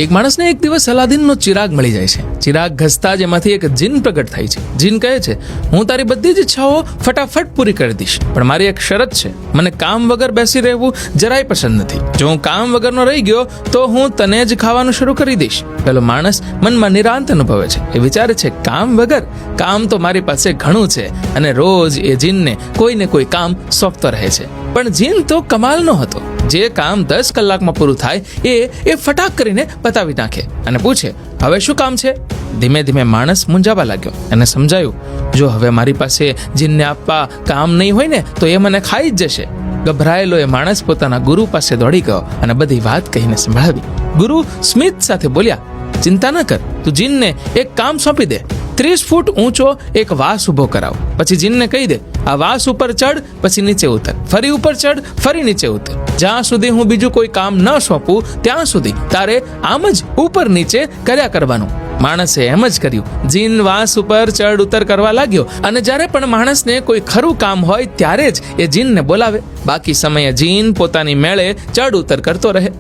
એક માણસને એક દિવસ અલાદીનનો ચિરાગ મળી જાય છે. ચિરાગ ઘસતા જ એમાંથી એક જીન પ્રગટ થાય છે. જીન કહે છે, હું તારી બધી જ ઈચ્છાઓ ફટાફટ પૂરી કરી દઈશ, પણ મારી એક શરત છે. મને કામ વગર બેસી રહેવું જરાય પસંદ નથી. જો હું કામ વગરનો રહી ગયો તો હું તને જ ખાવાનું શરૂ કરી દઈશ. પેલો માણસ મનમાં નિરાંત અનુભવે છે. એ વિચારે છે, કામ વગર? કામ તો મારી પાસે ઘણું છે. અને રોજ એ જીનને કોઈ ને કોઈ કામ સોંપતો રહે છે. પણ જીન તો કમાલનો હતો. જે કામ 10 કલાકમાં પૂરું થાય એ ફટાક કરીને પતાવી નાખે અને પૂછે, હવે શું કામ છે? ધીમે ધીમે માણસ મૂંઝાવા લાગ્યો. એને સમજાયું, જો હવે મારી પાસે જીનને આપવા કામ નહીં હોય ને તો એ મને ખાઈ જ જશે. ગભરાયેલો એ માણસ પોતાના ગુરુ પાસે દોડી ગયો અને બધી વાત કહીને સંભળાવી. ગુરુ સ્મિત સાથે બોલ્યા, ચિંતા ન કર, તું જીનને એક કામ સોંપી દે. 30 ફૂટ ઊંચો એક વાસ ઉભો કરાવ. પછી જીનને કહી દે, આ વાસ ઉપર ચડ, પછી નીચે ઉતર, ફરી ઉપર ચડ, ફરી નીચે ઉતર. જ્યાં સુધી હું બીજું કોઈ કામ ન સોંપું ત્યાં સુધી તારે આમ જ ઉપર નીચે કર્યા કરવાનું. માણસે એમ જ કર્યું. જીન વાસ ઉપર ચડ ઉતર કરવા લાગ્યો અને જ્યારે પણ માણસને કોઈ ખરું કામ હોય ત્યારે જ એ જીનને બોલાવે. બાકી સમયે જીન પોતાની મેળે ચડ ઉતર કરતો રહે.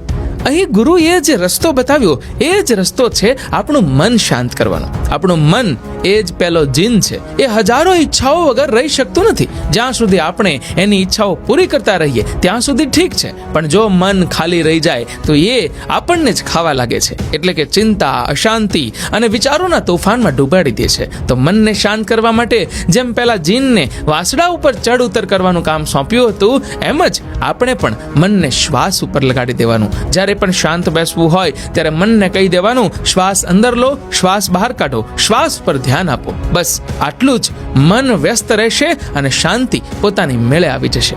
અહીં ગુરુએ જે રસ્તો બતાવ્યો એ જ રસ્તો છે આપણું મન શાંત કરવાનો. આપણું મન એ જ પેલો જીન છે. એ હજારો ઈચ્છાઓ વગર રહી શકતું નથી. જ્યાં સુધી આપણે એની ઈચ્છાઓ પૂરી કરતા રહીએ ત્યાં સુધી ઠીક છે, પણ જો મન ખાલી રહી જાય તો એ આપણને જ ખાવા લાગે છે. એટલે કે ચિંતા, અશાંતિ અને વિચારોના તોફાનમાં ડૂબાડી દે છે. તો મનને શાંત કરવા માટે જેમ પેલા જીનને વાસડા ઉપર ચડ ઉતર કરવાનું કામ સોંપ્યું હતું, એમ જ આપણે પણ મનને શ્વાસ ઉપર લગાડી દેવાનું. જ્યારે પણ શાંત બેસવું હોય ત્યારે મનને કહી દેવાનું, શ્વાસ અંદર લો, શ્વાસ બહાર કાઢો, શ્વાસ પર ધ્યાન આપો. બસ આટલું જ. મન વ્યસ્ત રહેશે અને શાંતિ પોતાની મેળે આવી જશે.